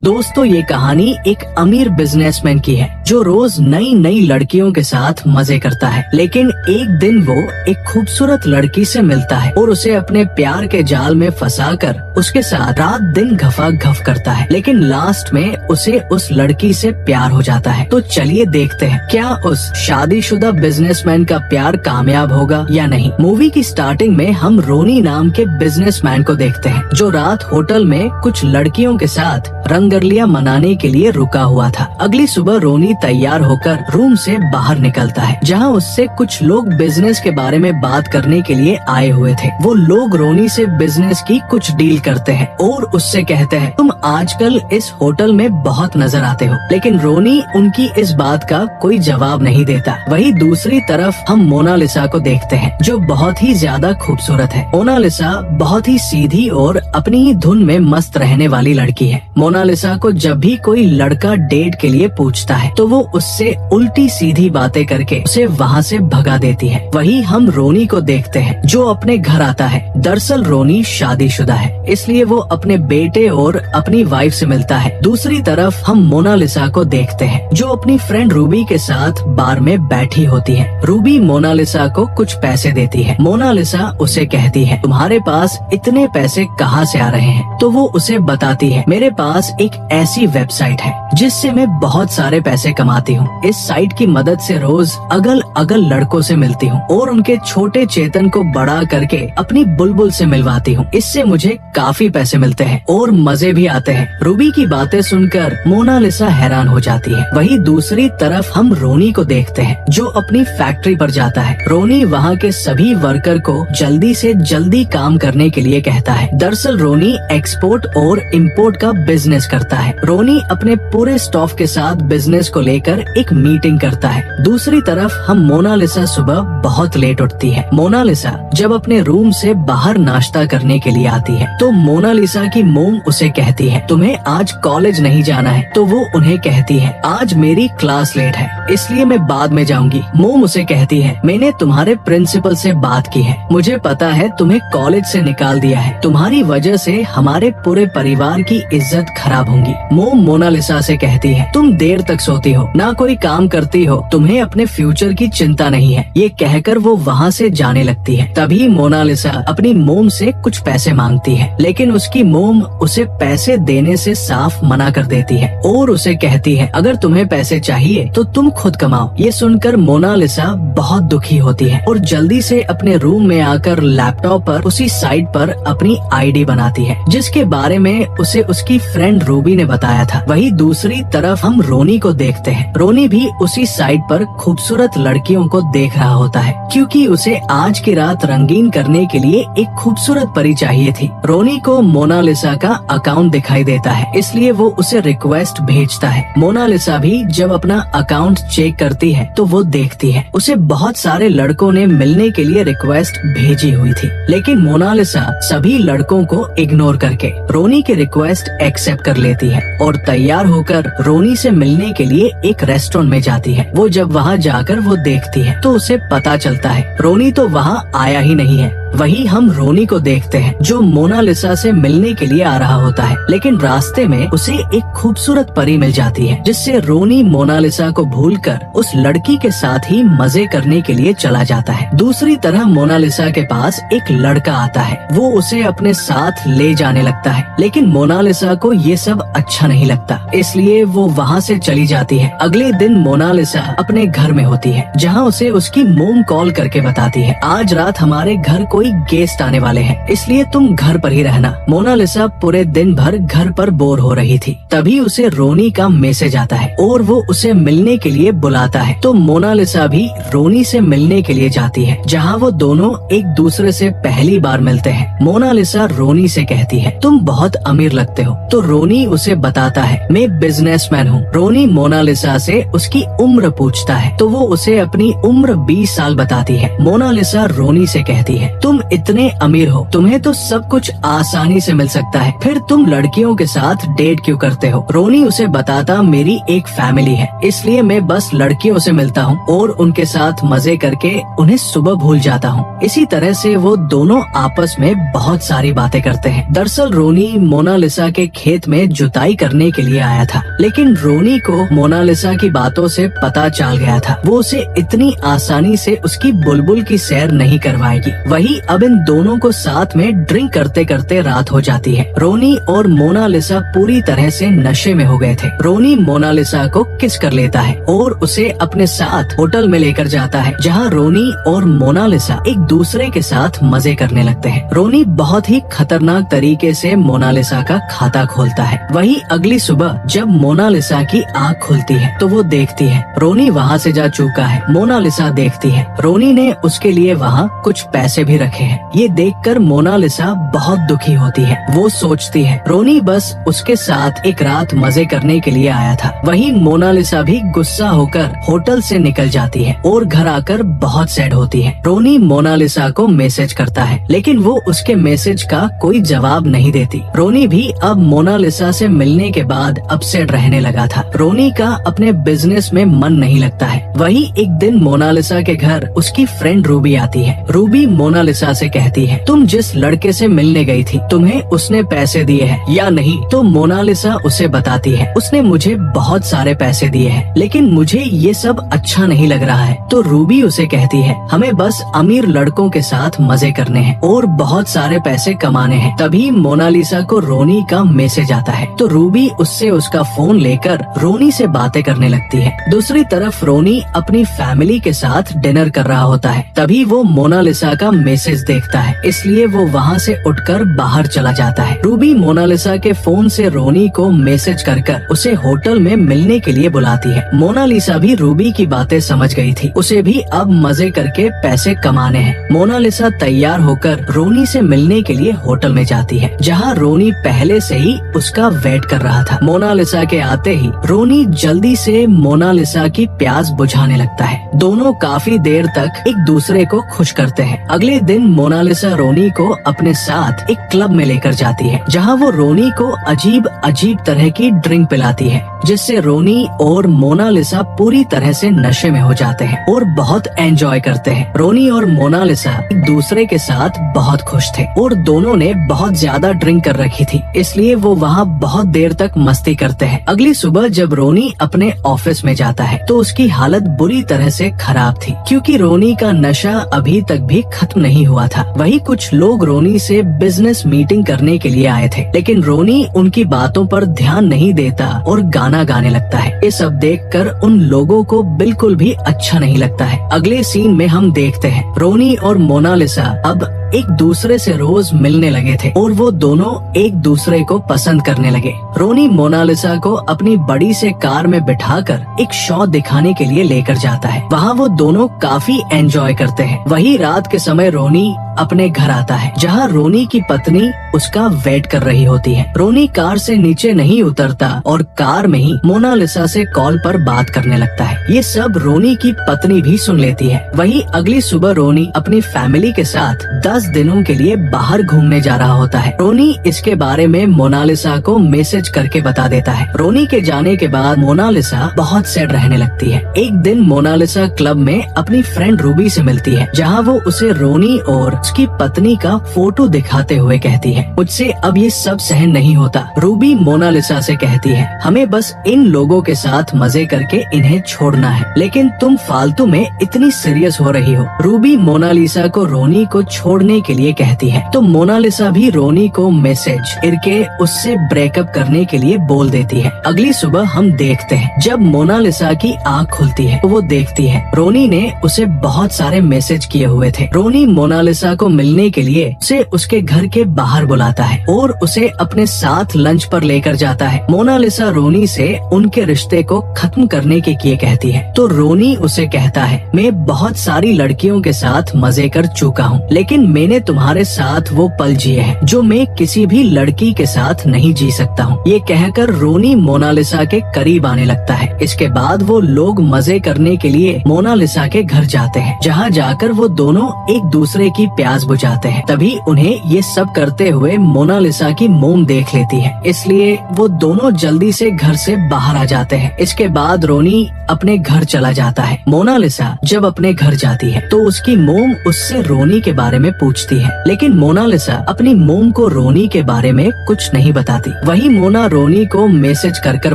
दोस्तों, ये कहानी एक अमीर बिजनेसमैन की है जो रोज नई नई लड़कियों के साथ मजे करता है। लेकिन एक दिन वो एक खूबसूरत लड़की से मिलता है और उसे अपने प्यार के जाल में फंसाकर उसके साथ रात दिन घफा-घफ करता है। लेकिन लास्ट में उसे उस लड़की से प्यार हो जाता है। तो चलिए देखते हैं क्या उस शादीशुदा बिजनेसमैन का प्यार कामयाब होगा या नहीं। मूवी की स्टार्टिंग में हम रोनी नाम के बिजनेसमैन को देखते हैं जो रात होटल में कुछ लड़कियों के साथ रंगरलिया मनाने के लिए रुका हुआ था। अगली सुबह रोनी तैयार होकर रूम से बाहर निकलता है जहां उससे कुछ लोग बिजनेस के बारे में बात करने के लिए आए हुए थे। वो लोग रोनी से बिजनेस की कुछ डील करते हैं और उससे कहते हैं तुम आजकल इस होटल में बहुत नजर आते हो। लेकिन रोनी उनकी इस बात का कोई जवाब नहीं देता। वहीं दूसरी तरफ हम मोनालिसा को देखते हैं जो बहुत ही ज्यादा खूबसूरत है। मोनालिसा बहुत ही सीधी और अपनी ही धुन में मस्त रहने वाली लड़की है। मोनालिसा को जब भी कोई लड़का डेट के लिए पूछता है तो वो उससे उल्टी सीधी बातें करके उसे वहाँ से भगा देती है। वही हम रोनी को देखते हैं जो अपने घर आता है। दरअसल रोनी शादीशुदा है, इसलिए वो अपने बेटे और अपनी वाइफ से मिलता है। दूसरी तरफ हम मोनालिसा को देखते हैं जो अपनी फ्रेंड रूबी के साथ बार में बैठी होती है। रूबी मोनालिसा को कुछ पैसे देती है। मोनालिसा उसे कहती है तुम्हारे पास इतने पैसे कहाँ से आ रहे हैं। तो वो उसे बताती है मेरे पास एक ऐसी वेबसाइट है जिससे मैं बहुत सारे पैसे कमाती हूँ। इस साइट की मदद से रोज अगल अगल लड़कों से मिलती हूँ और उनके छोटे चेतन को बड़ा करके अपनी बुलबुल से मिलवाती हूँ। इससे मुझे काफी पैसे मिलते हैं और मजे भी आते हैं। रूबी की बातें सुनकर मोनालिसा हैरान हो जाती है। वहीं दूसरी तरफ हम रोनी को देखते हैं जो अपनी फैक्ट्री पर जाता है। रोनी वहाँ के सभी वर्कर को जल्दी से जल्दी काम करने के लिए कहता है। दरअसल रोनी एक्सपोर्ट और इम्पोर्ट का बिजनेस करता है। रोनी अपने पूरे स्टाफ के साथ बिजनेस को लेकर एक मीटिंग करता है। दूसरी तरफ हम मोनालिसा सुबह बहुत लेट उठती है। मोनालिसा जब अपने रूम से बाहर नाश्ता करने के लिए आती है तो मोनालिसा की मोम उसे कहती है तुम्हें आज कॉलेज नहीं जाना है। तो वो उन्हें कहती है आज मेरी क्लास लेट है इसलिए मैं बाद में जाऊंगी। मोम उसे कहती है मैंने तुम्हारे प्रिंसिपल से बात की है, मुझे पता है तुम्हें कॉलेज से निकाल दिया है, तुम्हारी वजह से हमारे पूरे परिवार की इज्जत खराब होगी। मोम मोनालिसा से कहती है तुम देर तक सोती हो, ना कोई काम करती हो, तुम्हें अपने फ्यूचर की चिंता नहीं है। ये कहकर वो वहाँ से जाने लगती है। तभी मोनालिसा अपनी मोम से कुछ पैसे मांगती है लेकिन उसकी मोम उसे पैसे देने से साफ मना कर देती है और उसे कहती है अगर तुम्हें पैसे चाहिए तो तुम खुद कमाओ। ये सुनकर मोनालिसा बहुत दुखी होती है और जल्दी से अपने रूम में आकर लैपटॉप पर उसी साइट पर अपनी आईडी बनाती है जिसके बारे में उसे उसकी फ्रेंड रूबी ने बताया था। वही दूसरी तरफ हम रोनी को देखते हैं। रोनी भी उसी साइट पर खूबसूरत लड़कियों को देख रहा होता है क्योंकि उसे आज की रात रंगीन करने के लिए एक खूबसूरत परी चाहिए थी। रोनी को मोनालिसा का अकाउंट दिखाई देता है इसलिए वो उसे रिक्वेस्ट भेजता है। मोनालिसा भी जब अपना अकाउंट चेक करती है तो वो देखती है उसे बहुत सारे लड़कों ने मिलने के लिए रिक्वेस्ट भेजी हुई थी। लेकिन मोनालिसा सभी लड़कों को इग्नोर करके रोनी की रिक्वेस्ट एक्सेप्ट कर लेती है और तैयार होकर रोनी से मिलने के लिए एक रेस्टोरेंट में जाती है। वो जब वहाँ जाकर वो देखती है तो उसे पता चलता है रोनी तो वहाँ आया ही नहीं है। वही हम रोनी को देखते हैं जो मोनालिसा से मिलने के लिए आ रहा होता है लेकिन रास्ते में उसे एक खूबसूरत परी मिल जाती है जिससे रोनी मोनालिसा को भूलकर उस लड़की के साथ ही मजे करने के लिए चला जाता है। दूसरी तरह मोनालिसा के पास एक लड़का आता है, वो उसे अपने साथ ले जाने लगता है लेकिन मोनालिसा को ये सब अच्छा नहीं लगता इसलिए वो वहाँ से चली जाती है। अगले दिन मोनालिसा अपने घर में होती है जहाँ उसे उसकी मोम कॉल करके बताती है आज रात हमारे घर कोई गेस्ट आने वाले हैं इसलिए तुम घर पर ही रहना। मोनालिसा पूरे दिन भर घर पर बोर हो रही थी। तभी उसे रोनी का मैसेज आता है और वो उसे मिलने के लिए बुलाता है। तो मोनालिसा भी रोनी से मिलने के लिए जाती है जहाँ वो दोनों एक दूसरे से पहली बार मिलते हैं। मोनालिसा रोनी से कहती है तुम बहुत अमीर लगते हो। तो रोनी उसे बताता है मैं बिजनेसमैन हूँ। रोनी मोनालिसा से उसकी उम्र पूछता है तो वो उसे अपनी उम्र 20 साल बताती है। मोनालिसा रोनी से कहती है तुम तुम इतने अमीर हो, तुम्हें तो सब कुछ आसानी से मिल सकता है, फिर तुम लड़कियों के साथ डेट क्यों करते हो? रोनी उसे बताता, मेरी एक फैमिली है, इसलिए मैं बस लड़कियों से मिलता हूँ और उनके साथ मजे करके उन्हें सुबह भूल जाता हूँ। इसी तरह से वो दोनों आपस में बहुत सारी बातें करते हैं। दरअसल रोनी मोनालिसा के खेत में जुताई करने के लिए आया था, लेकिन रोनी को मोनालिसा की बातों से पता चल गया था वो उसे इतनी आसानी से उसकी बुलबुल की सैर नहीं करवाएगी। वही अब इन दोनों को साथ में ड्रिंक करते करते रात हो जाती है। रोनी और मोनालिसा पूरी तरह से नशे में हो गए थे। रोनी मोनालिसा को किस कर लेता है और उसे अपने साथ होटल में लेकर जाता है, जहाँ रोनी और मोनालिसा एक दूसरे के साथ मजे करने लगते हैं। रोनी बहुत ही खतरनाक तरीके से मोनालिसा का खाता खोलता है। वही अगली सुबह जब मोनालिसा की आँख खुलती है तो वो देखती है रोनी वहाँ से जा चुका है। मोनालिसा देखती है रोनी ने उसके लिए वहाँ कुछ पैसे भी रखे हैं। ये देखकर मोनालिसा बहुत दुखी होती है। वो सोचती है रोनी बस उसके साथ एक रात मजे करने के लिए आया था। वही मोनालिसा भी गुस्सा होकर होटल से निकल जाती है और घर आकर बहुत सैड होती है। रोनी मोनालिसा को मैसेज करता है, लेकिन वो उसके मैसेज का कोई जवाब नहीं देती। रोनी भी अब मोनालिसा से मिलने के बाद अपसेट रहने लगा था। रोनी का अपने बिजनेस में मन नहीं लगता है। वही एक दिन मोनालिसा के घर उसकी फ्रेंड रूबी आती है। रूबी मोनालिसा से कहती है, तुम जिस लड़के से मिलने गई थी, तुम्हें उसने पैसे दिए हैं या नहीं? तो मोनालिसा उसे बताती है, उसने मुझे बहुत सारे पैसे दिए हैं, लेकिन मुझे ये सब अच्छा नहीं लग रहा है। तो रूबी उसे कहती है, हमें बस अमीर लड़कों के साथ मजे करने हैं और बहुत सारे पैसे कमाने हैं। तभी मोनालिसा को रोनी का मैसेज आता है, तो रूबी उससे उसका फोन लेकर रोनी से बातें करने लगती है। दूसरी तरफ रोनी अपनी फैमिली के साथ डिनर कर रहा होता है। तभी वो मोनालिसा का मैसेज देखता है, इसलिए वो वहाँ से उठकर बाहर चला जाता है। रूबी मोनालिसा के फोन से रोनी को मैसेज कर उसे होटल में मिलने के लिए बुलाती है। मोनालिसा भी रूबी की बातें समझ गई थी, उसे भी अब मजे करके पैसे कमाने हैं। मोनालिसा तैयार होकर रोनी से मिलने के लिए होटल में जाती है, जहाँ रोनी पहले से ही उसका वेट कर रहा था। मोनालिसा के आते ही रोनी जल्दी से मोनालिसा की प्यास बुझाने लगता है। दोनों काफी देर तक एक दूसरे को खुश करते हैं। अगले दिन मोनालिसा रोनी को अपने साथ एक क्लब में लेकर जाती है, जहाँ वो रोनी को अजीब अजीब तरह की ड्रिंक पिलाती है, जिससे रोनी और मोनालिसा पूरी तरह से नशे में हो जाते हैं और बहुत एंजॉय करते हैं। रोनी और मोनालिसा एक दूसरे के साथ बहुत खुश थे और दोनों ने बहुत ज्यादा ड्रिंक कर रखी थी, इसलिए वो वहाँ बहुत देर तक मस्ती करते हैं। अगली सुबह जब रोनी अपने ऑफिस में जाता है तो उसकी हालत बुरी तरह से खराब थी, क्योंकि रोनी का नशा अभी तक भी खत्म नहीं हुआ था। वही कुछ लोग रोनी से बिजनेस मीटिंग करने के लिए आए थे, लेकिन रोनी उनकी बातों पर ध्यान नहीं देता और गाना गाने लगता है। ये सब देखकर उन लोगों को बिल्कुल भी अच्छा नहीं लगता है। अगले सीन में हम देखते हैं रोनी और मोनालिसा अब एक दूसरे से रोज मिलने लगे थे और वो दोनों एक दूसरे को पसंद करने लगे। रोनी मोनालिसा को अपनी बड़ी से कार में बिठाकर एक शो दिखाने के लिए लेकर जाता है। वहाँ वो दोनों काफी एंजॉय करते हैं। वही रात के समय रोनी अपने घर आता है, जहाँ रोनी की पत्नी उसका वेट कर रही होती है। रोनी कार से नीचे नहीं उतरता और कार में ही मोनालिसा से कॉल पर बात करने लगता है। ये सब रोनी की पत्नी भी सुन लेती है। वही अगली सुबह रोनी अपनी फैमिली के साथ 10 दिनों के लिए बाहर घूमने जा रहा होता है। रोनी इसके बारे में मोनालिसा को मैसेज करके बता देता है। रोनी के जाने के बाद मोनालिसा बहुत सैड रहने लगती है। एक दिन मोनालिसा क्लब में अपनी फ्रेंड रूबी से मिलती है, जहाँ वो उसे रोनी और उसकी पत्नी का फोटो दिखाते हुए कहती है, मुझसे अब ये सब सहन नहीं होता। रूबी मोनालिसा से कहती है, हमें बस इन लोगों के साथ मजे करके इन्हें छोड़ना है, लेकिन तुम फालतू में इतनी सीरियस हो रही हो। रूबी मोनालिसा को रोनी को छोड़ने के लिए कहती है, तो मोनालिसा भी रोनी को मैसेज करके उससे ब्रेकअप करने के लिए बोल देती है। अगली सुबह हम देखते हैं जब मोनालिसा की आँख खुलती है तो वो देखती है रोनी ने उसे बहुत सारे मैसेज किए हुए थे। रोनी मोनालिसा को मिलने के लिए उसे उसके घर के बाहर बुलाता है और उसे अपने साथ लंच पर लेकर जाता है। मोनालिसा रोनी से उनके रिश्ते को खत्म करने के लिए कहती है, तो रोनी उसे कहता है, मैं बहुत सारी लड़कियों के साथ मजे कर चुका हूँ, लेकिन मैंने तुम्हारे साथ वो पल जिए हैं जो मैं किसी भी लड़की के साथ नहीं जी सकता हूँ। ये कहकर रोनी मोनालिसा के करीब आने लगता है। इसके बाद वो लोग मजे करने के लिए मोनालिसा के घर जाते हैं, जहाँ जाकर वो दोनों एक दूसरे दूसरे की प्यास बुझाते हैं। तभी उन्हें ये सब करते हुए मोनालिसा की मोम देख लेती है, इसलिए वो दोनों जल्दी से घर से बाहर आ जाते हैं। इसके बाद रोनी अपने घर चला जाता है। मोनालिसा जब अपने घर जाती है तो उसकी मोम उससे रोनी के बारे में पूछती है, लेकिन मोनालिसा अपनी मोम को रोनी के बारे में कुछ नहीं बताती। वही मोना रोनी को मैसेज कर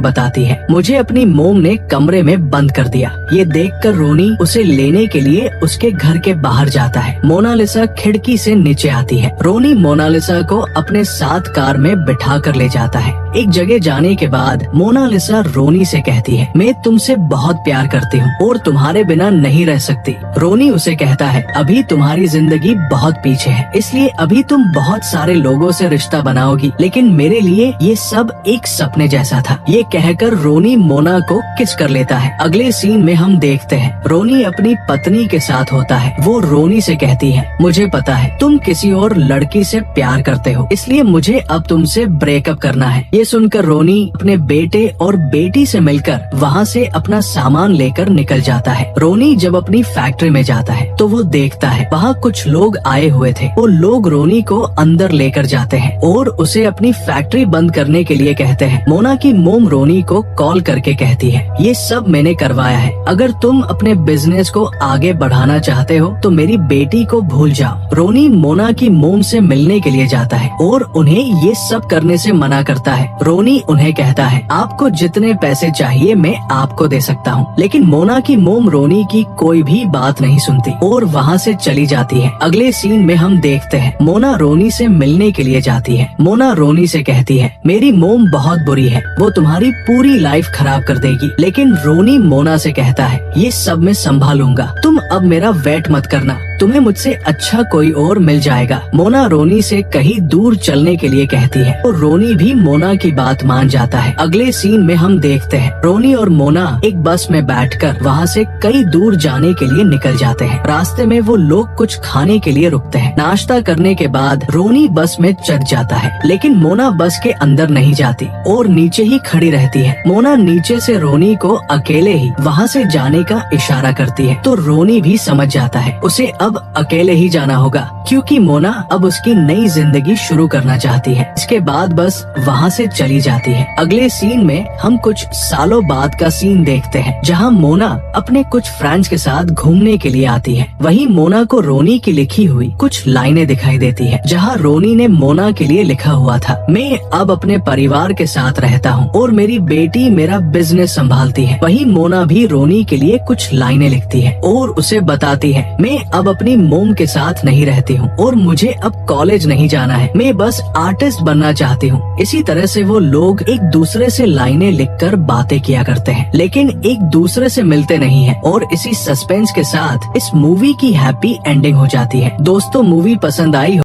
बताती है, मुझे अपनी मोम ने कमरे में बंद कर दिया। ये देखकर रोनी उसे लेने के लिए उसके घर के बाहर जाता है। मोनालिसा खिड़की से नीचे आती है। रोनी मोनालिसा को अपने साथ कार में बिठा कर ले जाता है। एक जगह जाने के बाद मोनालिसा रोनी से कहती है, मैं तुमसे बहुत प्यार करती हूँ और तुम्हारे बिना नहीं रह सकती। रोनी उसे कहता है, अभी तुम्हारी जिंदगी बहुत पीछे है, इसलिए अभी तुम बहुत सारे लोगों से रिश्ता बनाओगी, लेकिन मेरे लिए ये सब एक सपने जैसा था। ये कहकर रोनी मोना को किस कर लेता है। अगले सीन में हम देखते हैं रोनी अपनी पत्नी के साथ होता है। वो रोनी से कहती है, मुझे पता है तुम किसी और लड़की से प्यार करते हो, इसलिए मुझे अब तुमसे ब्रेकअप करना है। ये सुनकर रोनी अपने बेटे और बेटी से मिलकर वहाँ से अपना सामान लेकर निकल जाता है। रोनी जब अपनी फैक्ट्री में जाता है तो वो देखता है वहाँ कुछ लोग आए हुए थे। वो लोग रोनी को अंदर लेकर जाते हैं और उसे अपनी फैक्ट्री बंद करने के लिए कहते हैं। मोना की मोम रोनी को कॉल करके कहती है, ये सब मैंने करवाया है, अगर तुम अपने बिजनेस को आगे बढ़ाना चाहते हो तो मेरी बेटी को भूल जाओ। रोनी मोना की मोम से मिलने के लिए जाता है और उन्हें ये सब करने से मना करता है। रोनी उन्हें कहता है, आपको जितने पैसे चाहिए मैं आपको दे सकता हूँ, लेकिन मोना की मोम रोनी की कोई भी बात नहीं सुनती और वहाँ से चली जाती है। अगले सीन में हम देखते हैं मोना रोनी से मिलने के लिए जाती है। मोना रोनी से कहती है, मेरी मोम बहुत बुरी है, वो तुम्हारी पूरी लाइफ खराब कर देगी। लेकिन रोनी मोना से कहता है, ये सब मैं संभालूंगा, तुम अब मेरा वेट मत करना, तुम्हें मुझसे अच्छा कोई और मिल जाएगा। मोना रोनी से कहीं दूर चलने के लिए कहती है और रोनी भी मोना की बात मान जाता है। अगले सीन में हम देखते हैं रोनी और मोना एक बस में बैठकर वहाँ से कई दूर जाने के लिए निकल जाते हैं। रास्ते में वो लोग कुछ खाने के लिए रुकते हैं। नाश्ता करने के बाद रोनी बस में चढ़ जाता है, लेकिन मोना बस के अंदर नहीं जाती और नीचे ही खड़ी रहती है। मोना नीचे से रोनी को अकेले ही वहाँ से जाने का इशारा करती है तो रोनी भी समझ जाता है उसे अब अकेले ही जाना होगा, क्योंकि मोना अब उसकी नई जिंदगी शुरू करना चाहती है। इसके बाद बस वहाँ से चली जाती है। अगले सीन में हम कुछ सालों बाद का सीन देखते हैं जहाँ मोना अपने कुछ फ्रेंड्स के साथ घूमने के लिए आती है। वहीं मोना को रोनी की लिखी हुई कुछ लाइनें दिखाई देती है, जहाँ रोनी ने मोना के लिए लिखा हुआ था, मैं अब अपने परिवार के साथ रहता हूँ और मेरी बेटी मेरा बिजनेस संभालती है। वहीं मोना भी रोनी के लिए कुछ लाइनें लिखती है और उसे बताती है, मैं अब अपनी मोम के साथ नहीं रहती हूँ और मुझे अब कॉलेज नहीं जाना है, मैं बस आर्टिस्ट बनना चाहती हूँ। इसी तरह से वो लोग एक दूसरे से लाइनें लिखकर बातें किया करते हैं, लेकिन एक दूसरे से मिलते नहीं हैं और इसी सस्पेंस के साथ इस मूवी की हैप्पी एंडिंग हो जाती है। दोस्तों, मूवी पसंद आई हो